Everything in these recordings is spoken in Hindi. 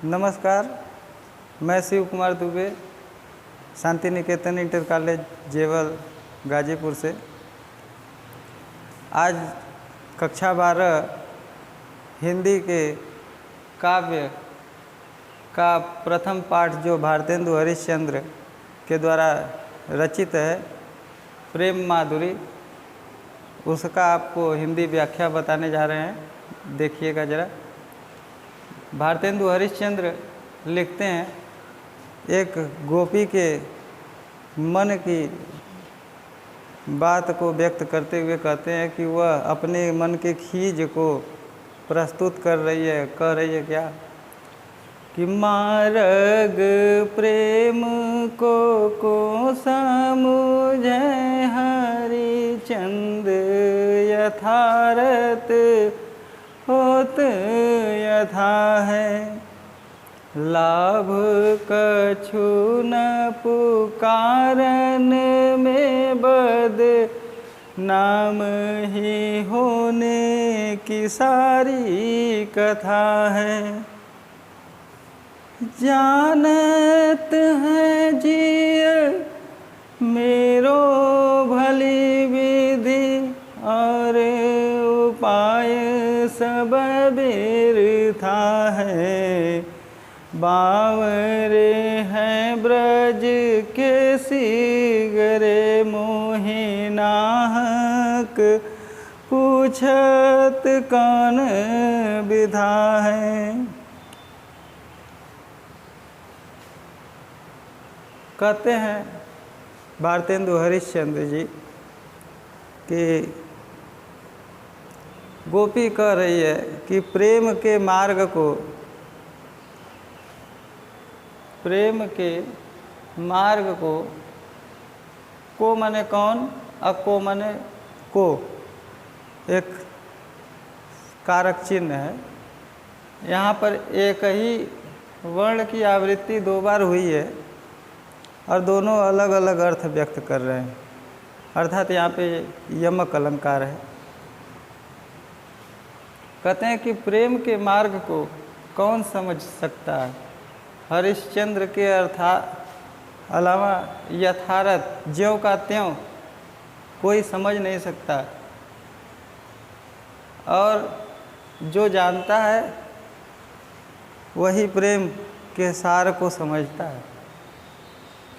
नमस्कार, मैं शिव कुमार दुबे, शांति निकेतन इंटर कॉलेज जेवल गाजीपुर से। आज कक्षा 12 हिंदी के काव्य का प्रथम पाठ जो भारतेंदु हरिश्चंद्र के द्वारा रचित है प्रेम माधुरी, उसका आपको हिंदी व्याख्या बताने जा रहे हैं। देखिएगा ज़रा। भारतेंदु हरिश्चंद्र लिखते हैं, एक गोपी के मन की बात को व्यक्त करते हुए कहते हैं कि वह अपने मन के खीज को प्रस्तुत कर रही है। कह रही है क्या कि मार्ग प्रेम को समझे हरिचंद यथारथ होत यथा है, लाभ कछु न पुकारन में बद नाम ही होने की सारी कथा है। जानत है जिय मेरो भली विधि और उपाय सब बिरथा है, बावरे हैं ब्रज के सिगरे मोहि नाहक, पूछत कौन विधा है। कहते हैं भारतेंदु हरिश्चंद्र जी कि गोपी कह रही है कि प्रेम के मार्ग को मने कौन, को मने को, एक कारक चिन्ह है। यहाँ पर एक ही वर्ण की आवृत्ति 2 बार हुई है और दोनों अलग अलग अर्थ व्यक्त कर रहे हैं, अर्थात यहाँ पे यमक अलंकार है। कहते हैं कि प्रेम के मार्ग को कौन समझ सकता है, हरिश्चंद्र के अलावा यथारथ ज्यों का त्यों कोई समझ नहीं सकता, और जो जानता है वही प्रेम के सार को समझता है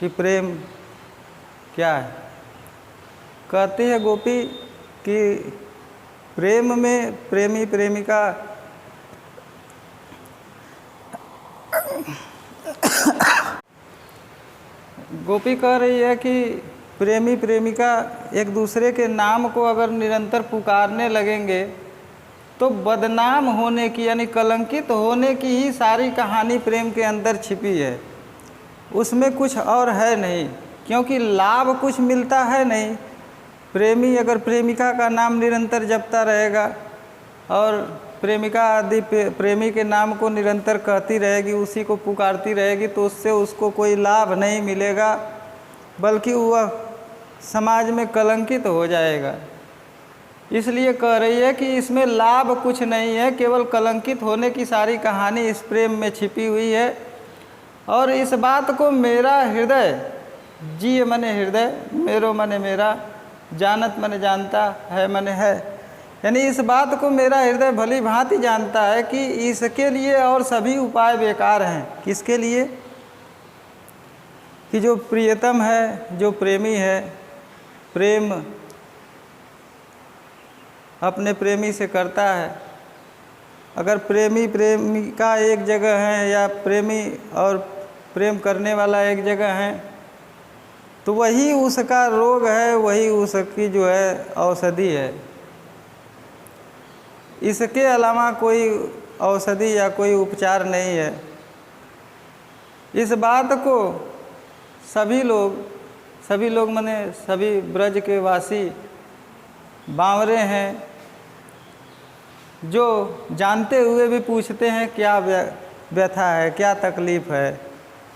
कि प्रेम क्या है। कहती है गोपी कि प्रेम में प्रेमी प्रेमिका गोपी कह रही है कि प्रेमी प्रेमिका एक दूसरे के नाम को अगर निरंतर पुकारने लगेंगे तो बदनाम होने की यानी कलंकित होने की ही सारी कहानी प्रेम के अंदर छिपी है। उसमें कुछ और है नहीं, क्योंकि लाभ कुछ मिलता है नहीं। प्रेमी अगर प्रेमिका का नाम निरंतर जपता रहेगा और प्रेमिका आदि प्रेमी के नाम को निरंतर कहती रहेगी, उसी को पुकारती रहेगी, तो उससे उसको कोई लाभ नहीं मिलेगा, बल्कि वह समाज में कलंकित हो जाएगा। इसलिए कह रही है कि इसमें लाभ कुछ नहीं है, केवल कलंकित होने की सारी कहानी इस प्रेम में छिपी हुई है। और इस बात को मेरा हृदय, जी मने हृदय, मेरो मने मेरा, जानत मने जानता, है मने है, यानी इस बात को मेरा हृदय भली भांति जानता है कि इसके लिए और सभी उपाय बेकार हैं। किसके लिए? कि जो प्रियतम है, जो प्रेमी है, प्रेम अपने प्रेमी से करता है। अगर प्रेमी प्रेमिका एक जगह है या प्रेमी और प्रेम करने वाला एक जगह है, तो वही उसका रोग है, वही उसकी जो है औषधि है। इसके अलावा कोई औषधि या कोई उपचार नहीं है। इस बात को सभी लोग माने सभी ब्रज के वासी बावरे हैं, जो जानते हुए भी पूछते हैं क्या व्यथा है, क्या तकलीफ़ है,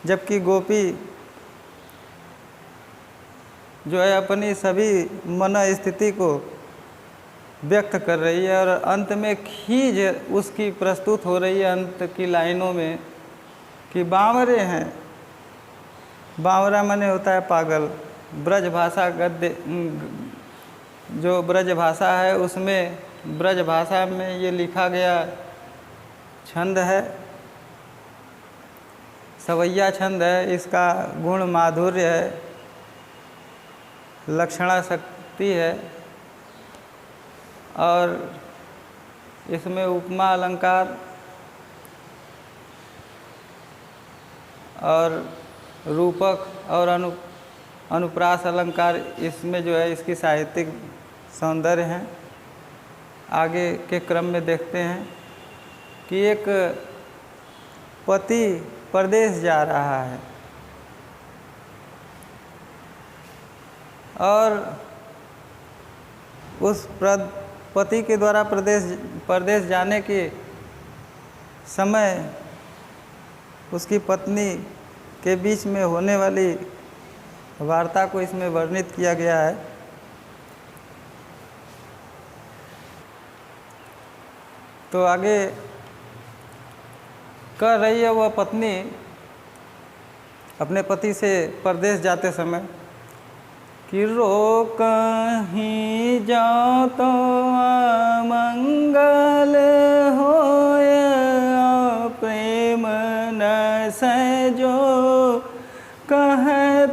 जबकि गोपी जो है अपनी सभी मन स्थिति को व्यक्त कर रही है और अंत में खींच उसकी प्रस्तुत हो रही है। अंत की लाइनों में कि बावरे हैं। बावरा माने होता है पागल। ब्रज भाषा गद्य जो ब्रज भाषा है उसमें ब्रज भाषा में ये लिखा गया छंद है, सवैया छंद है। इसका गुण माधुर्य है, लक्षणा शक्ति है और इसमें उपमा अलंकार और रूपक और अनुप्रास अलंकार इसमें जो है इसकी साहित्यिक सौंदर्य हैं। आगे के क्रम में देखते हैं कि एक पति परदेश जा रहा है और उस पति के द्वारा परदेश जाने के समय उसकी पत्नी के बीच में होने वाली वार्ता को इसमें वर्णित किया गया है। तो आगे कह रही है वह पत्नी अपने पति से परदेश जाते समय कि रोक ही जाओ तो मंगल होय, प्रेम न सजो कह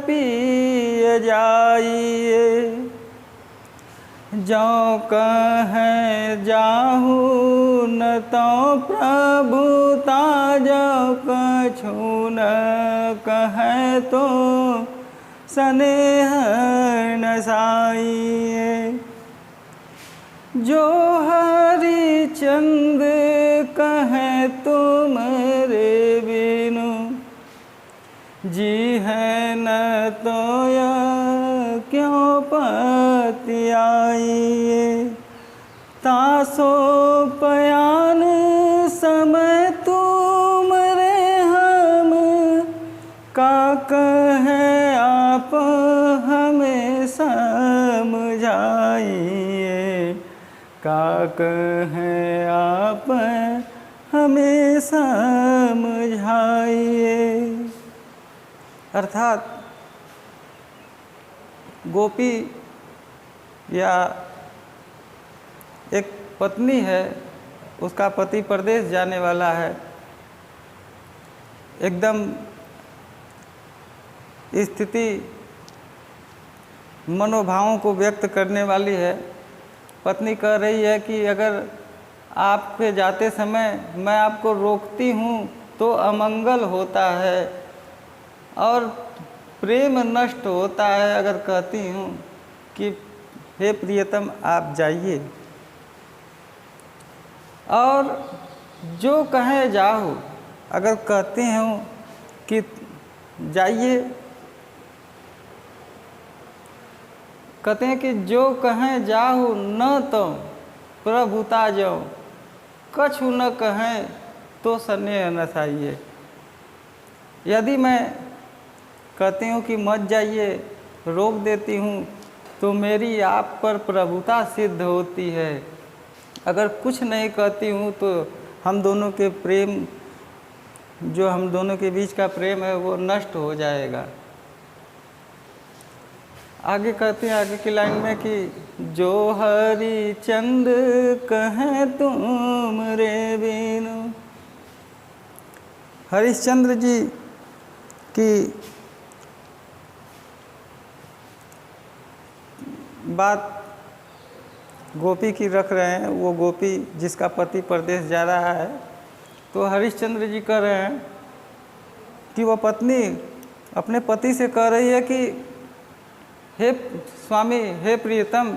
पिय जाइए। जो कह जाहू न तो प्रभुता, जो कछु न कह तो स्नेह न साइए। जो हरिचंद कहे तुमरे बिनु, जी है न तो या क्यों पति आइए। तासो पयान समय तुमरे हम, का कहे आप हमें समझाइए। का कहे आप हमें समझाइए। अर्थात गोपी या एक पत्नी है, उसका पति परदेश जाने वाला है। एकदम स्थिति मनोभावों को व्यक्त करने वाली है। पत्नी कह रही है कि अगर आपके जाते समय मैं आपको रोकती हूँ तो अमंगल होता है और प्रेम नष्ट होता है। अगर कहती हूँ कि हे प्रियतम आप जाइए, और जो कहे जाओ, अगर कहते हूँ कि जाइए, कहते हैं कि जो कहें जाहु न तो प्रभुता जाओ, कछु न कहें तो स्नेह न साइए। यदि मैं कहती हूँ कि मत जाइए, रोक देती हूँ, तो मेरी आप पर प्रभुता सिद्ध होती है। अगर कुछ नहीं कहती हूँ तो हम दोनों के प्रेम, जो हम दोनों के बीच का प्रेम है वो नष्ट हो जाएगा। आगे कहते हैं आगे की लाइन में कि जो हरिचंद कहें तुम रे बिनु। हरिश्चंद्र जी की बात गोपी की रख रहे हैं। वो गोपी जिसका पति परदेश जा रहा है, तो हरिश्चंद्र जी कह रहे हैं कि वह पत्नी अपने पति से कह रही है कि हे स्वामी, हे प्रियतम,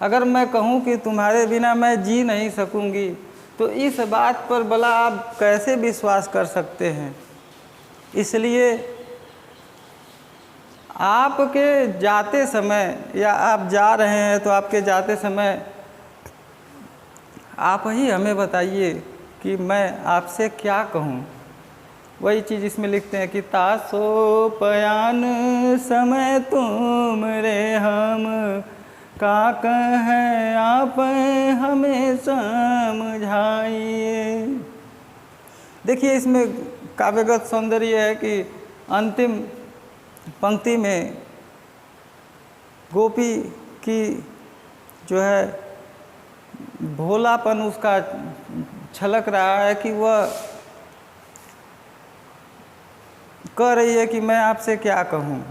अगर मैं कहूँ कि तुम्हारे बिना मैं जी नहीं सकूँगी, तो इस बात पर भला आप कैसे विश्वास कर सकते हैं। इसलिए आपके जाते समय, या आप जा रहे हैं तो आपके जाते समय आप ही हमें बताइए कि मैं आपसे क्या कहूँ। वही चीज़ इसमें लिखते हैं कि तासो पयान समय तुम रे हम, का कहें आप हमें समझाइए। देखिए इसमें काव्यगत सौंदर्य है कि अंतिम पंक्ति में गोपी की जो है भोलापन उसका छलक रहा है कि वह कह रही है कि मैं आपसे क्या कहूँ।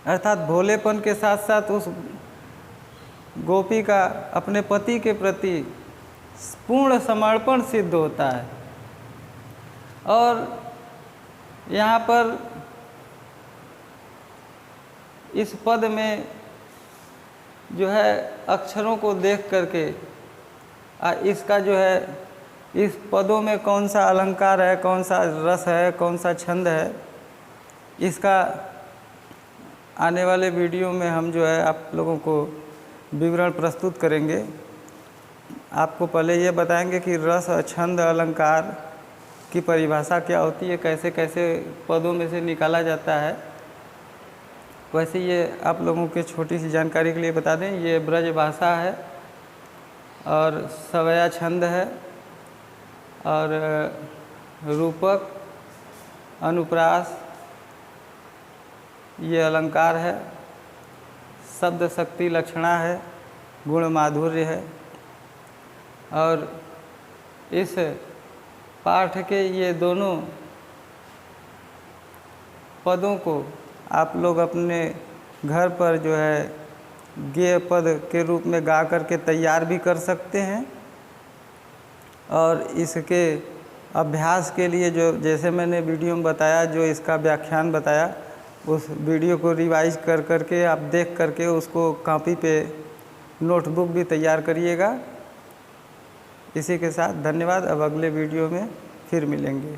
अर्थात भोलेपन के साथ साथ उस गोपी का अपने पति के प्रति पूर्ण समर्पण सिद्ध होता है। और यहाँ पर इस पद में जो है अक्षरों को देख करके इसका जो है इस पदों में कौन सा अलंकार है, कौन सा रस है, कौन सा छंद है, इसका आने वाले वीडियो में हम जो है आप लोगों को विवरण प्रस्तुत करेंगे। आपको पहले ये बताएंगे कि रस, छंद, अलंकार की परिभाषा क्या होती है, कैसे कैसे पदों में से निकाला जाता है। वैसे ये आप लोगों के छोटी सी जानकारी के लिए बता दें, ये ब्रज भाषा है और सवया छंद है और रूपक, अनुप्रास ये अलंकार है, शब्द शक्ति लक्षणा है, गुण माधुर्य है। और इस पाठ के ये दोनों पदों को आप लोग अपने घर पर जो है गेय पद के रूप में गा करके तैयार भी कर सकते हैं। और इसके अभ्यास के लिए जो जैसे मैंने वीडियो में बताया, जो इसका व्याख्यान बताया, उस वीडियो को रिवाइज कर करके आप देख करके उसको कॉपी पे नोटबुक भी तैयार करिएगा। इसी के साथ धन्यवाद। अब अगले वीडियो में फिर मिलेंगे।